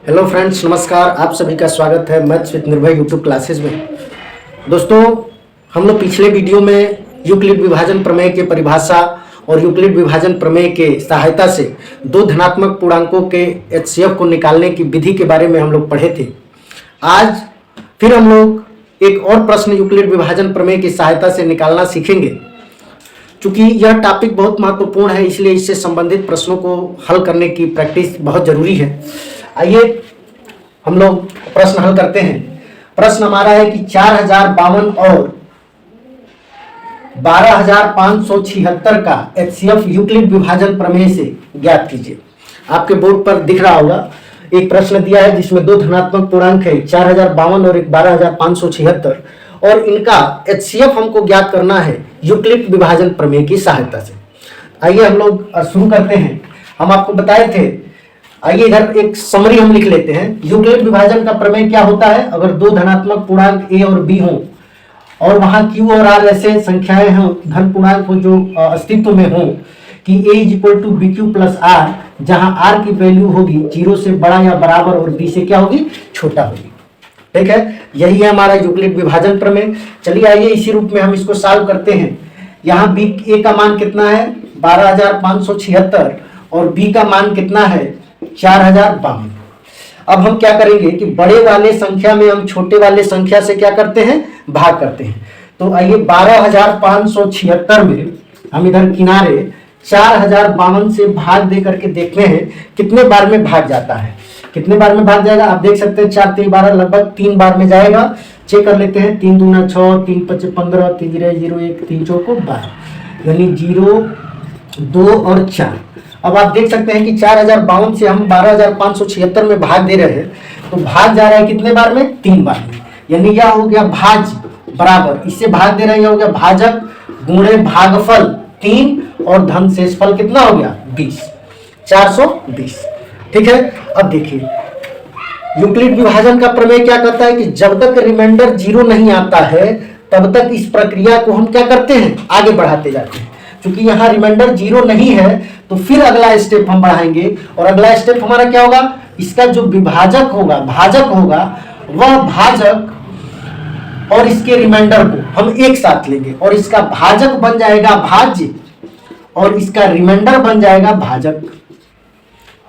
Hello friends, नमस्कार। आप सभी का स्वागत है मैथ्स विद निर्भय यूट्यूब क्लासेस में। दोस्तों, हम लोग पिछले वीडियो में यूक्लिड विभाजन प्रमेय के परिभाषा और यूक्लिड विभाजन प्रमेय के सहायता से दो धनात्मक पूर्णांकों के एचसीएफ को निकालने की विधि के बारे में हम लोग पढ़े थे। आज फिर हम लोग एक और प्रश्न यूक्लिड विभाजन प्रमेय की सहायता से निकालना सीखेंगे। चूंकि यह टॉपिक बहुत महत्वपूर्ण है, इसलिए इससे संबंधित प्रश्नों को हल करने की प्रैक्टिस बहुत जरूरी है। आइए हम लोग प्रश्न हल करते हैं। प्रश्न हमारा है कि 4052 और 12576 का एचसीएफ यूक्लिड विभाजन प्रमेय से ज्ञात कीजिए। आपके बोर्ड पर दिख रहा होगा, एक प्रश्न दिया है जिसमें दो धनात्मक पूर्णांक है 4052 और एक 12576 और इनका एचसीएफ हमको ज्ञात करना है यूक्लिड विभाजन प्रमेय की सहायता से। आइए हम लोग शुरू करते हैं। हम आपको बताए थे, आइए इधर एक समरी हम लिख लेते हैं। यूक्लिड विभाजन का प्रमेय क्या होता है? अगर दो धनात्मक पूर्णांक ए और बी हों और वहां क्यू और आर ऐसे संख्याएं हों, धन पूर्णांक हो जो अस्तित्व में हो कि a equal to B Q plus R, जहां आर की वैल्यू होगी 0 से बड़ा या बराबर और बी से क्या होगी, छोटा होगी। ठीक है, यही है हमारा यूक्लिड विभाजन प्रमेय। चलिए आइए इसी रूप में हम इसको सॉल्व करते हैं। यहाँ बी ए का मान कितना है 12576 और बी का मान कितना है 4052। अब हम क्या करेंगे कि बड़े वाले संख्या में हम छोटे वाले संख्या से क्या करते हैं, भाग करते हैं। तो आइए 12576 में हम इधर किनारे 4052 से भाग दे करके देखते हैं कितने बार में भाग जाता है। कितने बार में भाग जाएगा आप देख सकते हैं, 4 3 12 लगभग 3 बार में जाएगा। चेक कर लेते हैं, 3 दूना 6, 3 5 15, 3 0 1, 3 चौको 12, यानी 0 2 और 4। अब आप देख सकते हैं कि 4052 से हम 12576 में भाग दे रहे हैं, तो भाग जा रहा है कितने बार में, 3 बार में। यानी यह हो गया भाज बराबर, इससे भाग दे रहे हैं, हो गया भाजक गुणे भागफल 3 और धन शेषफल कितना हो गया 20, 420। ठीक है, अब देखिए यूक्लिड विभाजन का प्रमेय क्या कहता है कि जब तक रिमाइंडर 0 नहीं आता है तब तक इस प्रक्रिया को हम क्या करते हैं, आगे बढ़ाते जाते हैं। क्योंकि यहाँ रिमाइंडर 0 नहीं है तो फिर अगला स्टेप हम बढ़ाएंगे और अगला स्टेप हमारा क्या होगा, इसका जो विभाजक होगा, भाजक होगा, वह भाजक और इसके रिमाइंडर को हम एक साथ लेंगे और इसका भाजक बन जाएगा भाज्य और इसका रिमाइंडर बन जाएगा भाजक।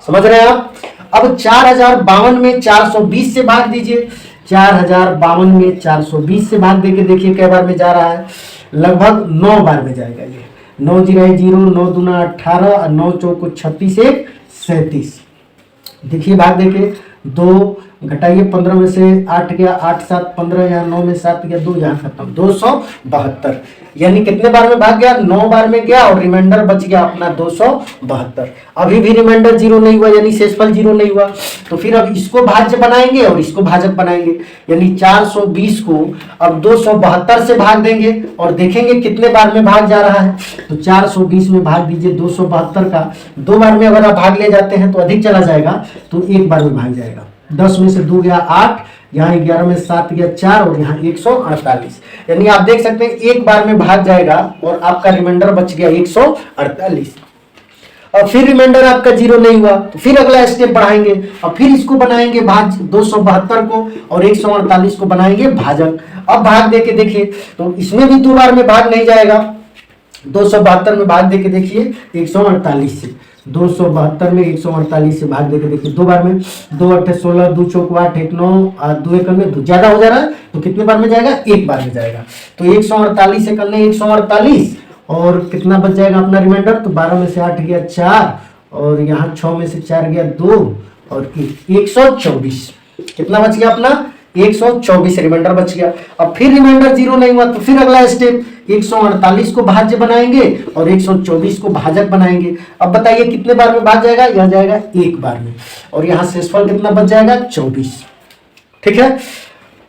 समझ रहे हैं आप? अब 4052 में 420 से भाग दीजिए। 4052 में 420 से भाग देके देखिए कै बार में जा रहा है, लगभग 9 बार में जाएगा। ये 9 0 0, 9 दूना 18 और 9 चौको 36 1 37। देखिए भाग देके 2 घटाइए 15 में से 8 गया, 8 7 15, यहाँ 9 में 7 गया 2, यहाँ खत्म, 272। यानी कितने बार में भाग गया, 9 बार में गया और रिमाइंडर बच गया अपना 272। अभी भी रिमाइंडर 0 नहीं हुआ, यानी शेषफल 0 नहीं हुआ। तो फिर अब इसको भाज्य बनाएंगे और इसको भाजक बनाएंगे, यानी 420 को अब 272 से भाग देंगे और देखेंगे कितने बार में भाग जा रहा है। तो 420 में भाग दीजिए 272 का, 2 बार में अगर आप भाग ले जाते हैं तो अधिक चला जाएगा, तो 1 बार में भाग जाएगा। 10 में से 2 गया 8, यहाँ 11 में 7 गया 4 और यहाँ 148। यानी आप देख सकते हैं 1 बार में भाग जाएगा और आपका रिमाइंडर बच गया 148। और फिर रिमाइंडर आपका 0 नहीं हुआ तो फिर अगला स्टेप बढ़ाएंगे और फिर इसको बनाएंगे भाज 272 को और 148 को बनाएंगे भाजक। अब भाग देके देखिए तो इसमें भी 2 बार में भाग नहीं जाएगा। 272 में भाग देके देखिए 148 से, 272 में 148 से भाग देके देखिए 2 बार में, 2 8 16, 2 चौक 8 1 9 2 1 में 2 ज्यादा हो जा रहा है तो कितने बार में जाएगा, 1 बार में जाएगा। तो 148 से करने 148 और कितना बच जाएगा अपना रिमाइंडर, तो 12 में से 8 गया 4 और यहाँ 6 में से 4 गया 2 और 124। कितना बच गया अपना 124 रिमाइंडर बच गया। अब फिर रिमाइंडर 0 नहीं हुआ तो फिर अगला स्टेप 148 को भाज्य बनाएंगे और 124 को भाजक बनाएंगे। अब बताइए कितने बार में भाग जाएगा, यह जाएगा 1 बार में और यहाँ शेषफल कितना बच जाएगा 24। ठीक है,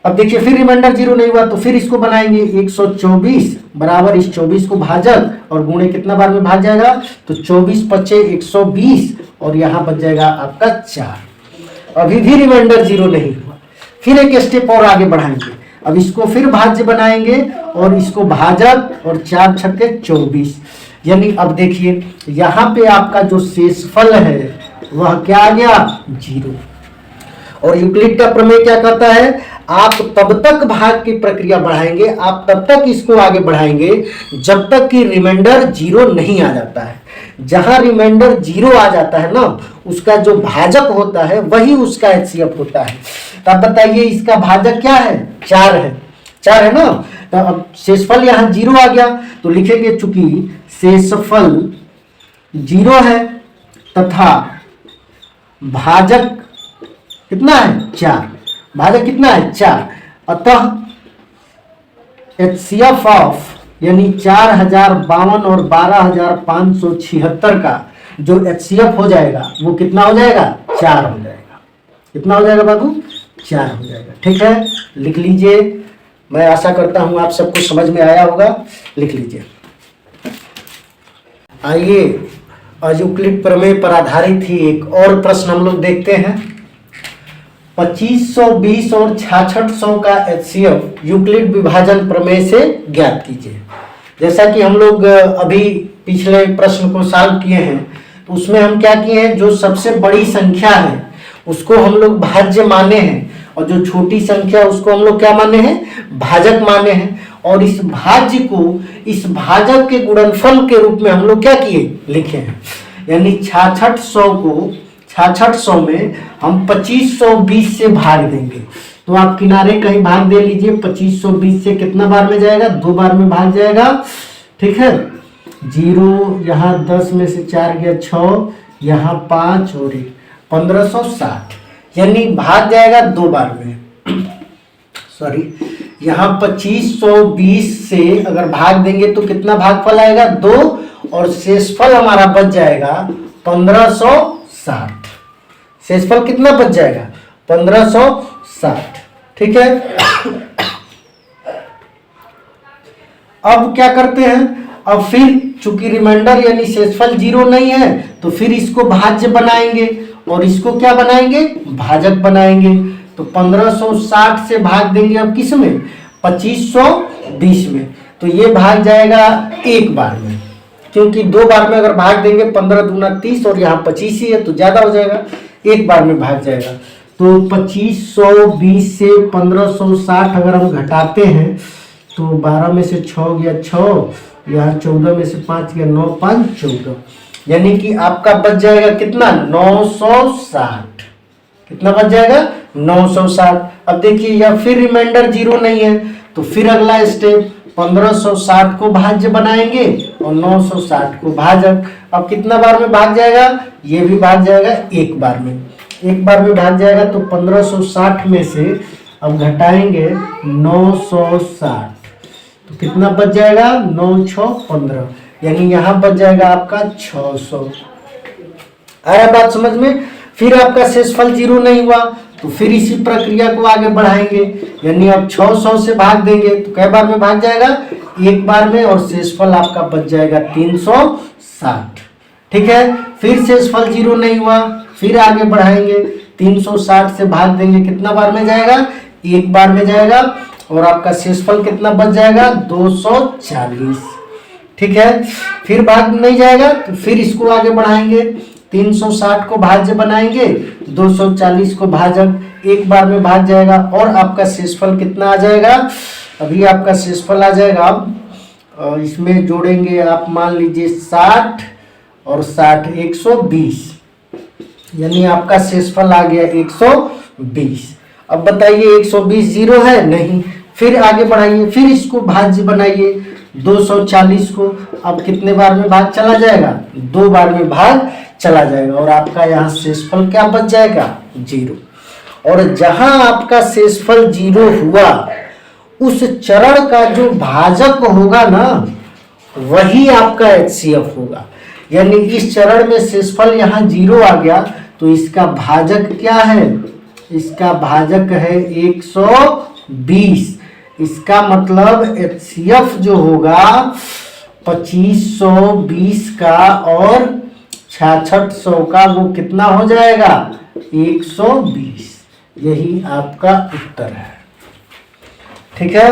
अब देखिए फिर रिमाइंडर 0 नहीं हुआ तो फिर इसको बनाएंगे 124 बराबर इस 24 को भाजक और गुणे कितना बार में भाग जाएगा, तो 24 पचे 120 और यहाँ बच जाएगा आपका 4। अभी भी रिमाइंडर 0 नहीं हुआ, फिर एक स्टेप और आगे बढ़ाएंगे। अब इसको फिर भाज्य बनाएंगे और इसको भाजक और 4 छक्के 24। यानी अब देखिए यहाँ पे आपका जो शेषफल है वह क्या आ गया 0। और यूक्लिड का प्रमेय क्या कहता है, आप तब तक भाग की प्रक्रिया बढ़ाएंगे, आप तब तक इसको आगे बढ़ाएंगे जब तक कि रिमाइंडर 0 नहीं आ जाता है। जहां रिमाइंडर 0 आ जाता है ना, उसका जो भाजक होता है वही उसका HCF होता है। तो आप बताइए इसका भाजक क्या है, 4 है, 4 है ना। तो अब शेषफल यहाँ 0 आ गया तो लिखेंगे चूंकि शेषफल 0 है तथा भाजक कितना है, 4, भाजक कितना है, 4, अतः HCF ऑफ यानी 4052 और 12576 का जो HCF हो जाएगा वो कितना हो जाएगा, 4 हो जाएगा। कितना हो जाएगा बाबू, 4 हो जाएगा। ठीक है, लिख लीजिए। मैं आशा करता हूं आप सबको समझ में आया होगा, लिख लीजिए। आइए यूक्लिड प्रमेय पर आधारित ही एक और प्रश्न हम लोग देखते हैं। 2520 और 6600 का HCF यूक्लिड विभाजन प्रमेय से ज्ञात कीजिए। जैसा कि हम लोग अभी पिछले प्रश्न को सॉल्व किए हैं, तो उसमें हम क्या किए हैं, जो सबसे बड़ी संख्या है उसको हम लोग भाज्य माने हैं और जो छोटी संख्या उसको हम लोग क्या माने हैं, भाजक माने हैं। और इस भाज्य को इस भाजक के गुणनफल के रूप में हम लोग क्या किए, लिखे हैं। यानी 6600 को 6600 में हम 2520 से भाग देंगे। तो आप किनारे कहीं भाग दे लीजिए, 2520 से कितना बार में जाएगा, 2 बार में भाग जाएगा। ठीक है, 0 यहाँ 10 में से 4 गया 6, यहाँ 5 और 1, 1560, यानी भाग जाएगा 2 बार में। सॉरी, यहाँ 2520 से अगर भाग देंगे तो कितना भागफल आएगा, 2, और शेषफल हमारा बच जाएगा 1560। शेषफल कितना बच जाएगा, 1560। ठीक है, अब क्या करते हैं, अब फिर चूंकि रिमाइंडर यानी शेषफल 0 नहीं है तो फिर इसको भाज्य बनाएंगे और इसको क्या बनाएंगे, भाजक बनाएंगे। तो 1560 से भाग देंगे अब किस में, 2520 में। तो ये भाग जाएगा 1 बार में, क्योंकि 2 बार में अगर भाग देंगे 15 दूना 30 और यहाँ 25 ही है तो ज्यादा हो जाएगा, 1 बार में भाग जाएगा। तो 2520 से 1560 अगर हम घटाते हैं तो 12 में से 6 गया 6, यहाँ 14 में से 5 गया 9, 5 14, यानी कि आपका बच जाएगा कितना, 960। कितना बच जाएगा, 960। अब देखिए या फिर रिमाइंडर 0 नहीं है तो फिर अगला स्टेप 1560 को भाज्य बनाएंगे और 960 को भाजक। अब कितना बार में भाग जाएगा, ये भी भाग जाएगा 1 बार में, 1 बार में भाग जाएगा। तो 1560 में से अब घटाएंगे 960 तो कितना बच जाएगा, 9 6 15, यानी यहाँ बच जाएगा आपका 600। आया बात समझ में। फिर आपका शेषफल 0 नहीं हुआ तो फिर इसी प्रक्रिया को आगे बढ़ाएंगे, यानी अब 600 से भाग देंगे तो कई बार में भाग जाएगा, 1 बार में, और शेषफल आपका बच जाएगा 360। ठीक है, फिर शेषफल 0 नहीं हुआ, फिर आगे बढ़ाएंगे, 360 से भाग देंगे, कितना बार में जाएगा, 1 बार में जाएगा, और आपका शेषफल कितना बच जाएगा, 240। ठीक है, फिर भाग नहीं जाएगा तो फिर इसको आगे बढ़ाएंगे, 360 को भाज्य बनाएंगे, 240 को भाजक, 1 बार में भाग जाएगा, और आपका शेषफल कितना आ जाएगा, अभी आपका शेषफल आ जाएगा, अब इसमें जोड़ेंगे आप मान लीजिए 60 और 60 120, यानी आपका शेषफल आ गया 120। अब बताइए 120 0 है नहीं, फिर आगे बढ़ाइए, फिर इसको भाज्य बनाइए 240 को। अब कितने बार में भाग चला जाएगा, 2 बार में भाग चला जाएगा, और आपका यहाँ शेषफल क्या बच जाएगा, 0। और जहां आपका शेषफल 0 हुआ उस चरण का जो भाजक होगा ना वही आपका HCF होगा। यानी इस चरण में शेषफल यहाँ 0 आ गया तो इसका भाजक क्या है, इसका भाजक है 120। इसका मतलब HCF जो होगा 2520 का और 6600 का वो कितना हो जाएगा, 120। यही आपका उत्तर है। ठीक है,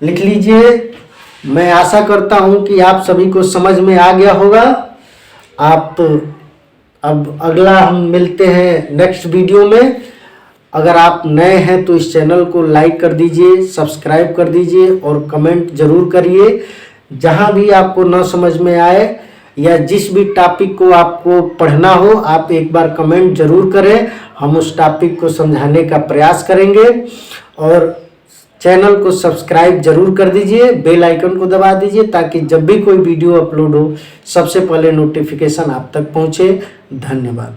लिख लीजिए। मैं आशा करता हूं कि आप सभी को समझ में आ गया होगा। आप अब अगला हम मिलते हैं नेक्स्ट वीडियो में। अगर आप नए हैं तो इस चैनल को लाइक कर दीजिए, सब्सक्राइब कर दीजिए और कमेंट जरूर करिए। जहां भी आपको न समझ में आए या जिस भी टॉपिक को आपको पढ़ना हो, आप एक बार कमेंट जरूर करें, हम उस टॉपिक को समझाने का प्रयास करेंगे। और चैनल को सब्सक्राइब जरूर कर दीजिए, बेल आइकन को दबा दीजिए ताकि जब भी कोई वीडियो अपलोड हो सबसे पहले नोटिफिकेशन आप तक पहुंचे। धन्यवाद।